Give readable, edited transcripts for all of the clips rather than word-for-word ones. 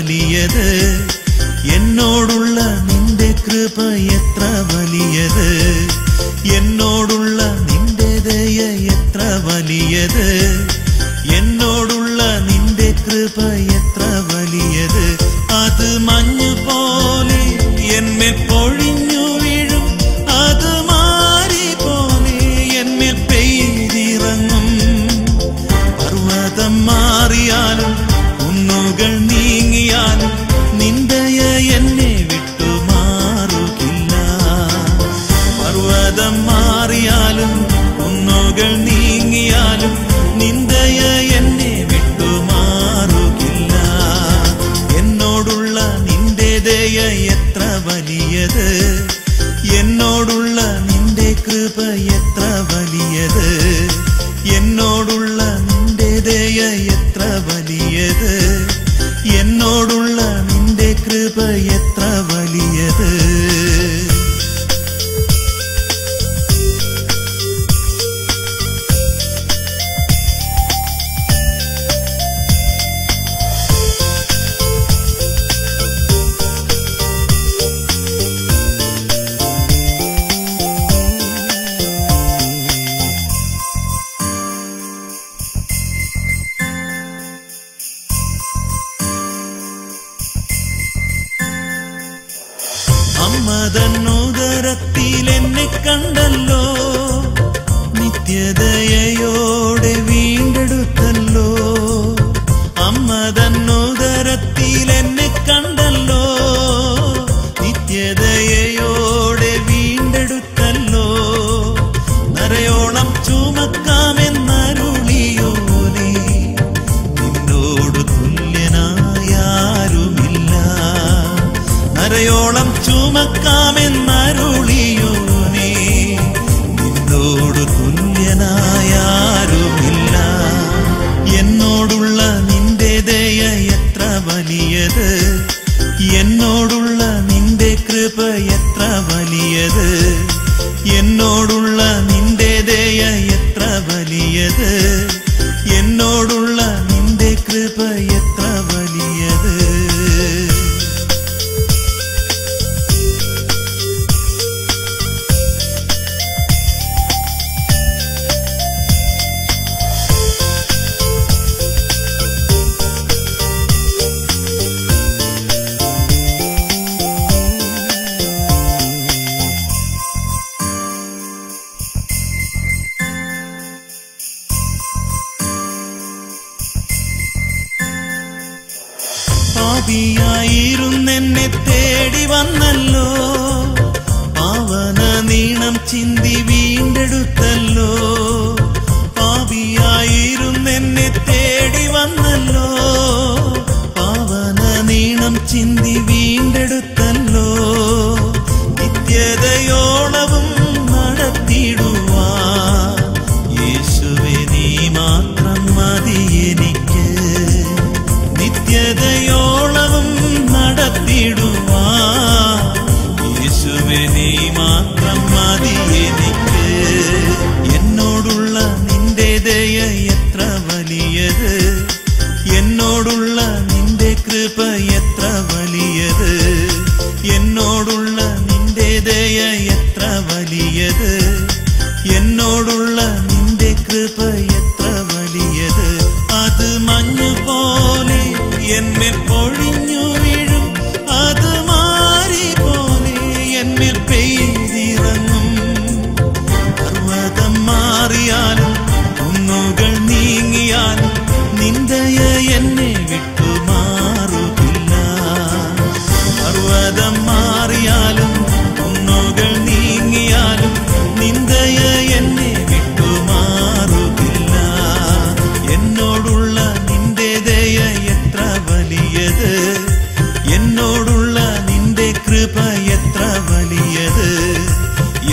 വലിയത്, എന്നോടുള്ള നിന്റെ കൃപ എത്ര വലിയത്, എന്നോടുള്ള നിന്റെ ദയ എത്ര വലിയത്, എന്നോടുള്ള നിന്റെ കൃപ എത്ര വലിയത്. അത് മഞ്ഞ് പോലെ എന്മേൽ പൊഴിഞ്ഞു വീഴും, അത് മാറി പോലെ എന്മേൽ പെയ്തിറങ്ങും. പർവ്വതം മാറിയാലും കുന്നുകൾ നീങ്ങിയാലും നിന്ദയ എന്നെ വിട്ടുമാറുകില്ല. പർവ്വതം മാറിയാലും കുന്നുകൾ നീങ്ങിയാലും നിന്ദയ എന്നെ വിട്ടുമാറുകില്ല. എന്നോടുള്ള നിന്റെ ദയ എത്ര വലിയത്, എന്നോടുള്ള നിന്റെ കൃപ എത്ര വലിയത്, എന്നോടുള്ള നിന്റെ ദയ എത്ര വലിയത്, എന്നോടുള്ള നിന്റെ കൃപ എത്ര വലിയത്. അമ്മതന്നുദരത്തിൽ എന്നെ കണ്ടല്ലോ, നിത്യദയയോടെ വീണ്ടെടുത്തല്ലോ. അമ്മതന്നുദരത്തിൽ എന്നെ കണ്ടല്ലോ, നിത്യദയയോടെ വീണ്ടെടുത്തല്ലോ. നരയോളം ചുമക്കാമെന്നരുളിയോനേ, നിന്നോട് തുല്യനായാരുമില്ല. നരയോളം ചുമക്കാമെന്നരുളിയോനേ, നിന്നോട് തുല്യനായാരുമില്ല. എന്നോടുള്ള നിന്റെ ദയ എത്ര വലിയത്, എന്നോടുള്ള നിന്റെ കൃപ എത്ര വലിയത്, എന്നോടുള്ള നിന്റെ ദയ എത്ര വലിയത്, എന്നോടുള്ള നിന്റെ കൃപ എത്ര വലിയത്. പാപിയായിരുന്നെന്നെ തേടി വന്നല്ലോ, പാവന നീണം ചിന്തി വീണ്ടെടുത്തല്ലോ. പാപിയായിരുന്നെന്നെ തേടി വന്നല്ലോ, പാവന നീണം ചിന്തി വീണ്ടെടുത്തല്ലോ. നിത്യതയോളവും നടത്തിടുവാൻ യേശുവേ നീ മാത്രം മതി എനിക്ക്. നിത്യതയോളവും നടത്തിടുവാൻ യേശുവേ നീ മാത്രം മതി എനിക്ക്. എന്നോടുള്ള നിന്റെ ദയ എത്ര വലിയത്, എന്നോടുള്ള നിന്റെ കൃപ എത്ര വലിയത്, എന്നോടുള്ള നിന്റെ ദയ എത്ര വലിയത്, എന്നോടുള്ള നിന്റെ കൃപ എത്ര വലിയത്. അത് മഞ്ഞ് പോലെ എന്മേൽ പൊഴിഞ്ഞു വീഴും, അത് മാറി പോലെ എന്മേൽ പെയ്തിറങ്ങും. പർവ്വതം മാറിയാലും കുന്നുകൾ നീങ്ങിയാലും നിന്ദയ എന്നെ വിട്ടുമാറുകില്ല. പർവ്വതം മാറിയാലും കുന്നുകൾ നീങ്ങിയാലും നിന്ദയ എന്നെ വിട്ടുമാറുകില്ല. എന്നോടുള്ള നിന്റെ ദയ എത്ര വലിയത്, എന്നോടുള്ള നിന്റെ കൃപ എത്ര വലിയത്,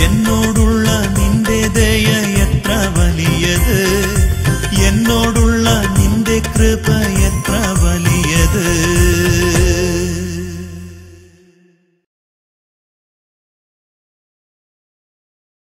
എന്നോടുള്ള നിന്റെ ദയ എത്ര വലിയത്, എന്നോടുള്ള നിന്റെ കൃപ എത്ര വലിയത്.